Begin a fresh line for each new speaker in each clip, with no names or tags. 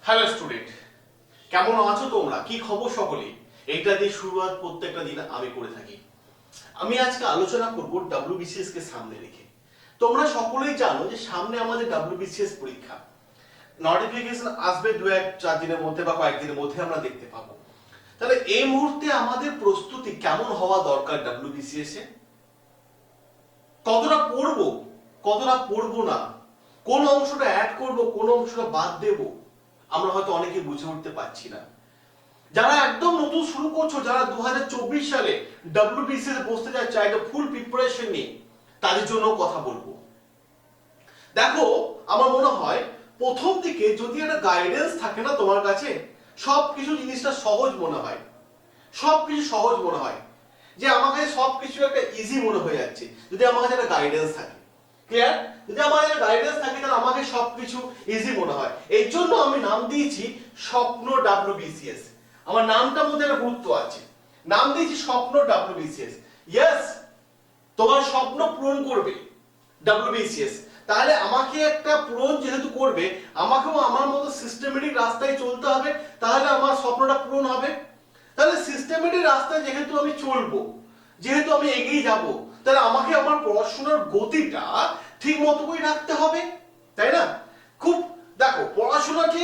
Hello student, কেমন আছো তোমরা? কি খবর সকলে? এইটা দিয়ে শুরুয়াত প্রত্যেকটা দিন আমি করে থাকি। আমি আজকে আলোচনা করব WBCS কে সামনে রেখে। তোমরা সকলেই জানো যে সামনে আমাদের WBCS পরীক্ষা, নোটিফিকেশন আসবে 2-4 দিনের মধ্যে বা কয়েকদিনের মধ্যে আমরা দেখতে পাবো। তাহলে এই মুহূর্তে আমাদের প্রস্তুতি কেমন হওয়া দরকার WBCS এ? কতটা পড়বো, কতটা পড়বো না, কোন অংশটা অ্যাড করব, কোন অংশটা বাদ দেব, আমরা হয়তো অনেকে বুঝে উঠতে পারছি না। যারা একদম নতুন শুরু করছো, যারা 2024 সালে WBCS বসতে যাচ্ছে একটা ফুল প্রিপারেশন নিয়ে, তাদের জন্য কথা বলবো। দেখো, আমার মনে হয় প্রথম দিকে যদি একটা গাইডেন্স থাকে না তোমার কাছে, সবকিছু জিনিসটা সহজ মনে হয়, সবকিছু সহজ মনে হয়, যে আমার কাছে সবকিছু একটা ইজি মনে হয়ে যাচ্ছে যদি আমার কাছে একটা গাইডেন্স থাকে। ক্লিয়ার? যদি আমার একটা গাইডেন্স থাকে তাহলে আমাকে সবকিছু ইজি মনে হয়। এই জন্য আমি নাম দিয়েছি স্বপ্ন WBCS। আমার নামটার মধ্যে একটা গুরুত্ব আছে, নাম দিয়েছি স্বপ্ন WBCS। ইয়েস, তোমার স্বপ্ন পূরণ করবে WBCS। তাহলে আমাকে একটা পূরণ যেহেতু করবে, আমাকেও আমার মতো সিস্টেমেটিক রাস্তায় চলতে হবে, তাহলে আমার স্বপ্নটা পূরণ হবে। তাহলে সিস্টেমেটিক রাস্তায় যেহেতু আমি চলবো, যেহেতু আমি এগিয়ে যাব, তাহলে আমাকে আমার পড়াশোনার গতিটা ঠিক মতো করে রাখতে হবে, তাই না? খুব দেখো, পড়াশোনাকে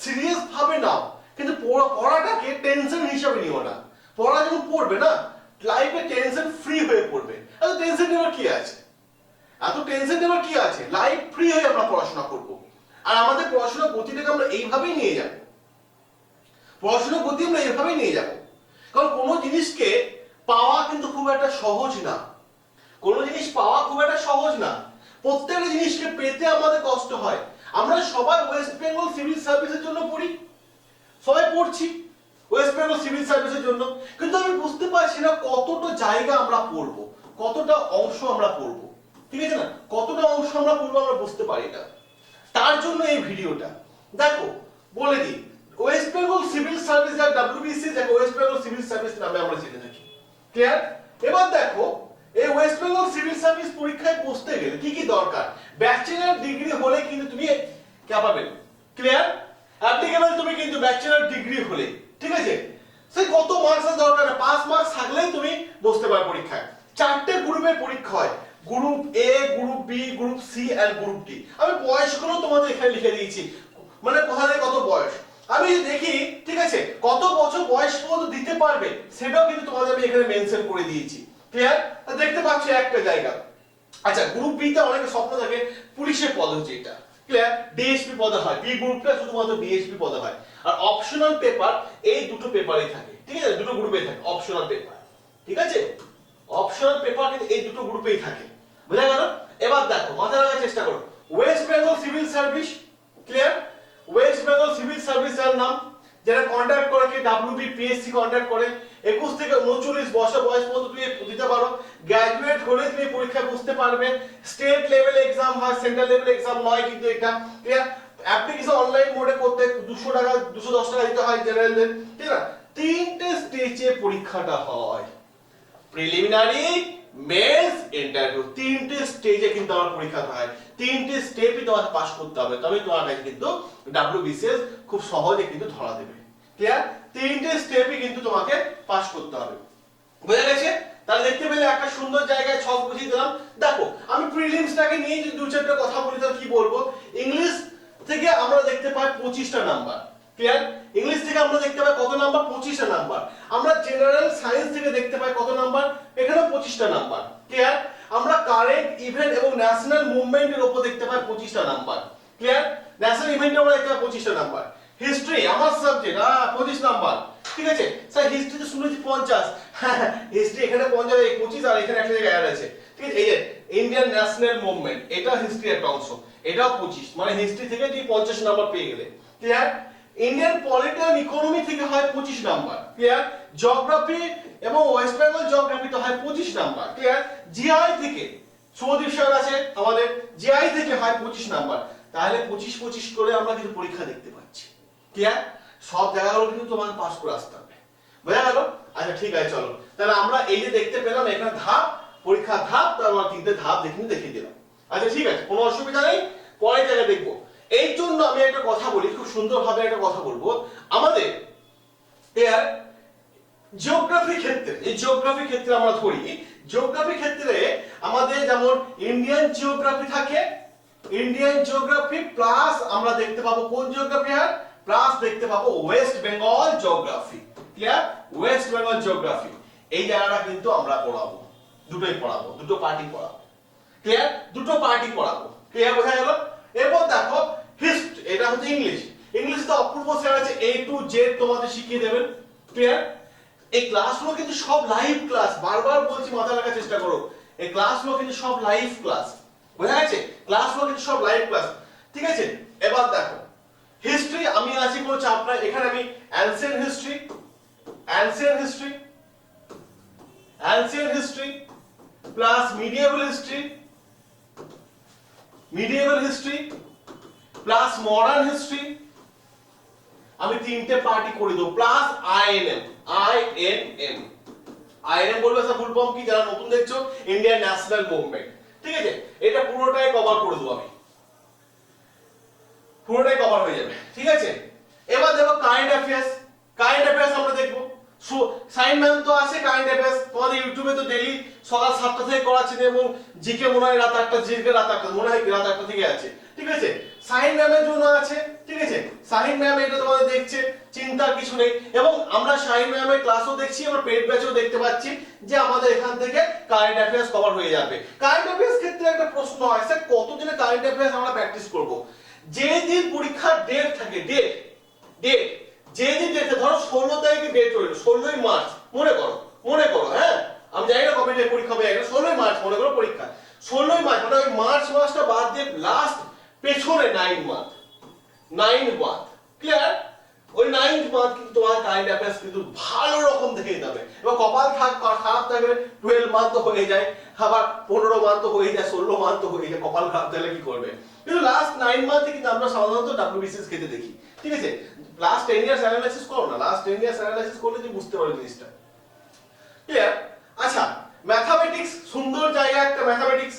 সিরিয়াস ভাবে নাও, কিন্তু পড়াটাকে টেনশন হিসাবে নিও না। পড়া যখন পড়বে না, লাইফে টেনশন ফ্রি হয়ে পড়বে। এত টেনশন নেওয়ার কি আছে, এত টেনশন নেওয়ার কি আছে? লাইফ ফ্রি হয়ে আমরা পড়াশোনা করব। আর আমাদের পড়াশোনার গতিটাকে আমরা এইভাবেই নিয়ে যাব, পড়াশোনার গতি আমরা এইভাবেই নিয়ে যাব। কারণ কোনো জিনিসকে পাওয়া কিন্তু খুব একটা সহজ না, কোনো জিনিস পাওয়া খুব একটা সহজ না। প্রত্যেকটা জিনিসকে পেতে আমাদের কষ্ট হয়। আমরা সবাই ওয়েস্ট বেঙ্গল সিভিল সার্ভিসের জন্য পড়ি, সবাই পড়ছি ওয়েস্ট বেঙ্গল সিভিল সার্ভিসের জন্য, কিন্তু আমি বুঝতে পারছি না কতটা জায়গা আমরা পড়বো, কতটা অংশ আমরা পড়বো, ঠিক আছে না? কতটা অংশ আমরা পড়বো আমরা বুঝতে পারি না। তার জন্য এই ভিডিওটা। দেখো, বলে দিই, ওয়েস্ট বেঙ্গল সিভিল সার্ভিস আর WBCS যাকে ওয়েস্ট বেঙ্গল সিভিল সার্ভিস নামে আমরা জেনে থাকি। ক্লিয়ার? এবার দেখো, এই ওয়েস্ট বেঙ্গল সিভিল সার্ভিস পরীক্ষায় বসতে গেলে কি কি দরকার? ব্যাচেলর ডিগ্রি হলে কিন্তু তুমি ক্যাপাবল। ক্লিয়ার? অ্যাপ্লিকেবল তুমি কিন্তু ব্যাচেলর ডিগ্রি হলে, ঠিক আছে? সেই কত মার্কসের দরকার? 5 মার্কস থাকলেই তুমি বসতে পারো পরীক্ষায়। 4টে গ্রুপের পরীক্ষা হয়, group A, group B, group C and group D। আমি বয়সগুলো তোমাদের এখানে লিখে দিয়েছি, মানে কোথা থেকে কত বয়স আমি দেখি, ঠিক আছে? কত বছর বয়স পর্যন্ত দিতে পারবে সেটাও কিন্তু তোমাদের আমি এখানে মেনশন করে দিয়েছি। ক্লিয়ার? দেখতে পাচ্ছ একটা জায়গা। আচ্ছা, গ্রুপ বি তে অনেকে স্বপ্ন থাকে পুলিশের পদ হচ্ছে এটা। ক্লিয়ার? ডিএসপি পদে হয়, বি গ্রুপটা শুধুমাত্র ডিএসপি পদে হয়। আর অপশনাল পেপার এই দুটো পেপারেই থাকে, ঠিক আছে? দুটো গ্রুপে থাকে অপশনাল পেপার, ঠিক আছে? অপশনাল পেপার কিন্তু এই দুটো গ্রুপেই থাকে। বুঝা গেল? এবার দেখো, মাথা রাখার চেষ্টা করো। West Bengal civil service, clear? West Bengal civil service এর নাম, যারা কন্ট্যাক্ট করে কি WBPSC কন্ট্যাক্ট করে। 21 থেকে 39 বছর বয়স পর্যন্ত তুমি দিতে পারো। গ্র্যাজুয়েট হলে তুমি পরীক্ষা বসতে পারবে। স্টেট লেভেল এক্সাম হয়, সেন্ট্রাল লেভেল এক্সাম নয় কিন্তু এটা। ক্লিয়ার? অ্যাপ্লিকেশন অনলাইন মোডে করতে 200 টাকা 210 টাকা দিতে হয় জেনারেলদের, ঠিক না? 3টে স্টেজে পরীক্ষাটা হয়, প্রিলিমিনারি, মেন্স, ইন্টারভিউ। 3টে স্টেজে কিন্তু আমার পরীক্ষাটা হয়। 3টে স্টেপই তোমাকে পাস করতে হবে, তবে তোমার কাছে কিন্তু WBCS খুব সহজে কিন্তু ধরা দেবে। ক্লিয়ার? 3টে স্টেপই কিন্তু তোমাকে পাস করতে হবে। বুঝা গেছে? তাহলে দেখতে পেলে একটা সুন্দর জায়গায় ছক বুঝিয়ে দিলাম। দেখো, আমি প্রিলিমসটাকে নিয়ে যদি 2-4টা কথা বলি তাহলে কি বলবো? ইংলিশ থেকে আমরা দেখতে পাই 25টা নাম্বার। ক্লিয়ার? ইংলিশ থেকে আমরা দেখতে পাই কত নাম্বার? 25টা নাম্বার। আমরা জেনারেল সায়েন্স থেকে দেখতে পাই কত নাম্বার? এখানে 25টা নাম্বার। ক্লিয়ার? আমরা কারেন্ট ইভেন্ট এবং ন্যাশনাল মুভমেন্টের উপর দেখতে পাই 25টা নাম্বার। ক্লিয়ার? ন্যাশনাল ইভেন্টে আমরা দেখতে পাই 25টা নাম্বার। হিস্ট্রি আমার সাবজেক্ট, 25 নাম্বার, ঠিক আছে? স্যার হিস্ট্রিতে শুনেছি 50, হ্যাঁ হিস্ট্রি এখানে 50 25 আর এখানে একটা জায়গায় অ্যাড আছে, ঠিক আছে? এই যে ইন্ডিয়ান ন্যাশনাল মুভমেন্ট, এটা হিস্ট্রি একটা অংশ, এটাও 25, মানে হিস্ট্রি থেকে তুমি 50 নাম্বার পেয়ে গেলে। ক্লিয়ার? ইন্ডিয়ান পলিটিক্যাল ইকোনমি থেকে হয় 25 নাম্বার। ক্লিয়ার? জিওগ্রাফি এবং ওয়েস্ট বেঙ্গল জিওগ্রাফিতে হয় 25 নাম্বার। ক্লিয়ার? জিআই থেকে শুভদীপ স্যার আছে আমাদের, জিআই থেকে হয় 25 নাম্বার। তাহলে 25 করে আমরা কিন্তু পরীক্ষা দেখতে পাচ্ছি। ক্লিয়ার? সব জায়গাগুলো কিন্তু তোমাকে পাস করে আসতে হবে। বুঝা গেল? আচ্ছা ঠিক আছে, চলো তাহলে আমরা এই যে দেখতে পেলাম এখানে ধাপ, পরীক্ষা ধাপ, তার মানে 3টে ধাপ দেখিয়ে দিলাম। আচ্ছা ঠিক আছে, কোনো অসুবিধা নেই, পরের জায়গায় দেখবো। এই জন্য আমি একটা কথা বলি, খুব সুন্দরভাবে একটা কথা বলবো, আমাদের এর জিওগ্রাফি ক্ষেত্রে, এই জিওগ্রাফি ক্ষেত্রে আমরা ধরি, জিওগ্রাফি ক্ষেত্রে আমাদের যেমন ইন্ডিয়ান জিওগ্রাফি থাকে, ইন্ডিয়ান জিওগ্রাফি প্লাস আমরা দেখতে পাবো কোন জিওগ্রাফি, আর প্লাস দেখতে পাবো West Bengal geography. Clear? West Bengal geography এই জায়গাটা কিন্তু আমরা পড়াবো, দুটোই পড়াবো, দুটো পার্টি পড়াবো। ক্লিয়ার? দুটো পার্টি পড়াবো। ক্লিয়ার? বোঝা গেল? এরপর দেখো হিস্ট্রি, এটা হচ্ছে ইংলিশ। ইংলিশে তো অপূর্ব স্যার আছে, A to Z তোমাদের শিখিয়ে দেবেন। ক্লিয়ার? এই ক্লাসগুলো কিন্তু সব লাইভ ক্লাস, বারবার বলছি মাথায় রাখার চেষ্টা করো, এই ক্লাসগুলো কিন্তু সব লাইভ ক্লাস। বোঝা গেছে? ক্লাসগুলো কিন্তু সব লাইভ ক্লাস। ঠিক আছে? এবার দেখো হিস্ট্রি, আমি আছি কোনো চাপ নাই, এখানে আমি ancient history, ancient history, ancient history plus medieval history, medieval history plus modern history, আমি তিনটে পার্টি করে দেবো, প্লাস আইএনএম, আইএনএম, আইএনএম বলবে স্যার ফুল ফর্ম কি, যারা নতুন দেখছো ইন্ডিয়ান ন্যাশনাল মুভমেন্ট। ঠিক আছে? এটা পুরোটাই কভার করে দেবো আমি, পুরোটাই কভার হয়ে যাবে। ঠিক আছে? এবার দেখো কারেন্ট অ্যাফেয়ার্স, কারেন্ট অ্যাফেয়ার্স আমরা দেখবো। সাইন ম্যাম তো আছে, কারেন্ট অ্যাফেয়ার্স তোমাদের ইউটিউবে তো ডেইলি সকাল 7টা থেকে করাচ্ছেন, এবং জিকে মনে হয় রাত 8টা, জিকে রাত 8টা মনে হয়, রাত 8টা থেকে আছে। ঠিক আছে? সাইন ম্যামের জন্য আছে। ঠিক আছে? সাইন ম্যাম এটা তোমাদের দেখছে, চিন্তার কিছু নেই। এবং আমরা সাইন ম্যামের ক্লাসও দেখছি, আমরা পেড ব্যাচও দেখতে পাচ্ছি যে আমাদের এখান থেকে কারেন্ট অ্যাফেয়ার্স কভার হয়ে যাবে। কারেন্ট অ্যাফেয়ার্স ক্ষেত্রে একটা প্রশ্ন হয়, স্যার কতদিনে কারেন্ট অ্যাফেয়ার্স আমরা প্র্যাকটিস করব? যেদিন পরীক্ষার ডেট থাকে, ডেট, ডেট যেদিন ডেটে, ধরো 16 তারিখে ডেট রইল, 16ই মার্চ মনে করো, মনে করো, হ্যাঁ আমি জানি না কবে ডেট পরীক্ষা হবে, 16ই মার্চ মনে করো পরীক্ষা, 16ই মার্চ মানে ওই মার্চ মাসটা বাদ দিয়ে লাস্ট পেছনে 9 মান্থ, 9 মান্থ। ক্লিয়ার? ওই 9 মান্থ কিন্তু তোমার কারেন্ট অ্যাফেয়ার্স কিন্তু ভালো রকম দেখে দিতে হবে। এবার কপাল খারাপ থাকলে 12 মান্থ তো হয়ে যায়, আবার 15 মান্থ তো হয়ে যায়, 16 মান্থ তো হয়ে যায়, কপাল খারাপ থাকলে কি করবে? কিন্তু লাস্ট 9 মান্থে কিন্তু আমরা সাধারণত WBCS খেতে দেখি। ঠিক আছে? লাস্ট 10 ইয়ার্স অ্যানালাইসিস করো না, লাস্ট 10 ইয়ার্স অ্যানালাইসিস করলে তুমি বুঝতে পারবে জিনিসটা। ক্লিয়ার? আচ্ছা, ম্যাথমেটিক্স সুন্দর জায়গা একটা, ম্যাথমেটিক্স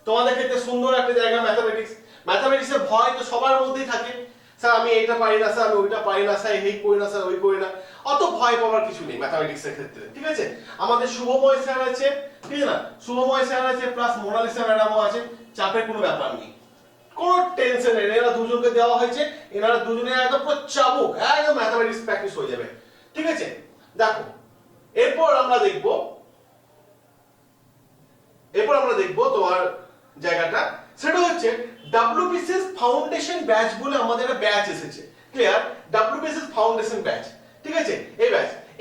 তোমাদের ক্ষেত্রে সুন্দর একটা জায়গা ম্যাথমেটিক্স। ম্যাথমেটিক্সের ভয় তো সবার মধ্যেই থাকে, স্যার আমি এটা পারি না, স্যার আমি ওইটা পারি না, স্যার এই করি না, স্যার ওই করি না। অত ভয় পাওয়ার কিছু নেই ম্যাথমেটিক্সের ক্ষেত্রে। ঠিক আছে? আমাদের শুভময় স্যার আছে, ঠিক আছে না, শুভময় স্যার আছে প্লাস মোনালিসা ম্যাডামও আছে, চাপের কোনো ব্যাপার নেই, কোনো টেনশন নেই। এরা দুজনকে দেওয়া হয়েছে, এনারা দুজনে একদম পুরো চাবুক, একদম ম্যাথমেটিক্স প্র্যাকটিস হয়ে যাবে। ঠিক আছে? দেখো এরপর আমরা দেখবো তোমার জায়গাটা, সেটা হচ্ছে WBCS ফাউন্ডেশন ব্যাচ বলে আমাদের একটা ব্যাচ এসেছে। ক্লিয়ার? WBCS foundation batch. ঠিক আছে?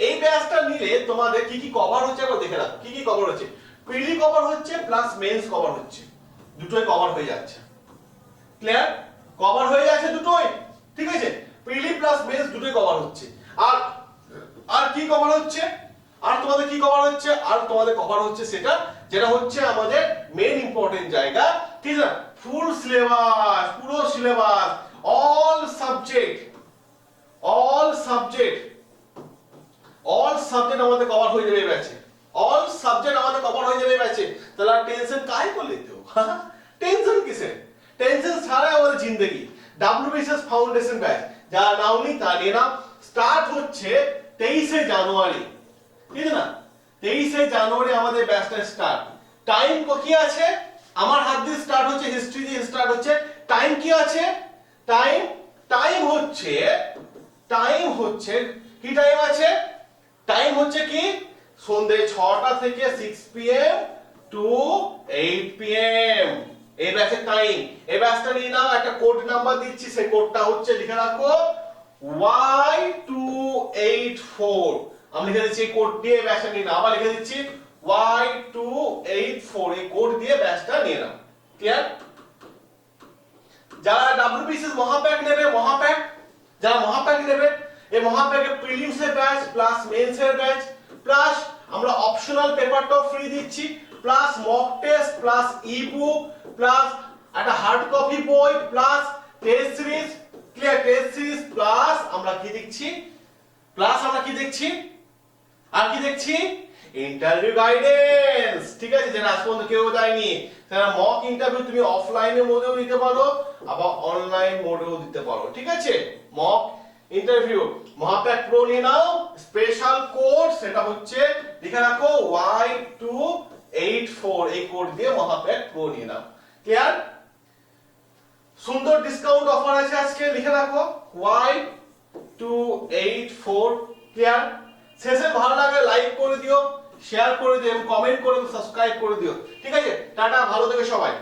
এই ব্যাচটা নিলে তোমাদের কি কি কভার হচ্ছে একবার দেখে রাখো। কি কি কভার হচ্ছে? প্রিলি কভার হচ্ছে প্লাস মেন্স কভার হচ্ছে, দুটোই কভার হয়ে যাচ্ছে। ক্লিয়ার? কভার হয়ে যাচ্ছে দুটোই। ঠিক আছে? প্রিলি প্লাস মেন্স দুটোই কভার হচ্ছে। আর কি কভার হচ্ছে? আর তোমাদের কি কভার হচ্ছে? আর তোমাদের কভার হচ্ছে সেটা যেটা হচ্ছে আমাদের মেইন ইম্পর্টেন্ট জায়গা। ঠিক আছে? ফুল সিলেবাস, পুরো সিলেবাস, অল সাবজেক্ট আমাদের কভার হয়ে যাবে এই ব্যাচে। অল সাবজেক্ট আমাদের কভার হয়ে যাবে এই ব্যাচে। তাহলে আর টেনশন কাই করলে তো? টেনশন কিসের? টেনশন ছাড়াই আমাদের জিন্দেগি। WBCS ফাউন্ডেশন ব্যাচ যারা নাওনি তা নিয়ে নাও। স্টার্ট হচ্ছে 23শে জানুয়ারি। ঠিক আছে না? 23শে জানুয়ারি আমাদের ব্যাচটা স্টার্ট। টাইম কি আছে? আমার হাত দিয়ে স্টার্ট হচ্ছে, হিস্ট্রি দিয়ে স্টার্ট হচ্ছে। টাইম কি আছে? টাইম হচ্ছে কি টাইম আছে? টাইম হচ্ছে কি সন্ধ্যে 6টা থেকে 6 PM টু 8 PM এই ব্যাচের টাইম। এই ব্যাচটা নিয়ে নাও, একটা কোড নাম্বার দিচ্ছি, সেই কোডটা হচ্ছে লিখে রাখো Y284। আমি লিখে দিচ্ছি এই কোড দিয়ে ব্যাচটা নিয়ে নাও, আবার লিখে দিচ্ছি Y284, এই কোড দিয়ে ব্যাচটা নিয়ে নাও। ক্লিয়ার? যারা WBCS মহাপ্যাক নেবে, যারা মহাপ্যাক নেবে, এই মহাপ্যাকে প্রিলিমস এর ব্যাচ প্লাস মেন্স এর ব্যাচ প্লাস আমরা অপশনাল পেপারটাও ফ্রি দিচ্ছি, plus mock test plus ebook plus একটা হার্ড কপি বই plus test series. Clear? Test series plus আমরা কি দেখছি? আর কি দেখছি, ইন্টারভিউ গাইডেন্স। ঠিক আছে, যেটা আজ পর্যন্ত কেউ দেয়নি, সেটা মক ইন্টারভিউ তুমি অফলাইনের মোডেও দিতে পারো আবার অনলাইন মোডেও দিতে পারো। ঠিক আছে, মক ইন্টারভিউ মহাপ্যাক প্রো নিয়ে নাও, স্পেশাল কোড সেটা হচ্ছে লিখে রাখো Y284, এই কোড দিয়ে মহাপ্যাক প্রো নিয়ে নাও। ক্লিয়ার? সুন্দর ডিসকাউন্ট অফার আছে আজকে, লিখে রাখো Y284। ক্লিয়ার? শেষে ভালো লাগলে লাইক করে দিও, শেয়ার করে দিও এবং কমেন্ট করে দিও, সাবস্ক্রাইব করে দিও। ঠিক আছে, টাটা, ভালো থেকো সবাই।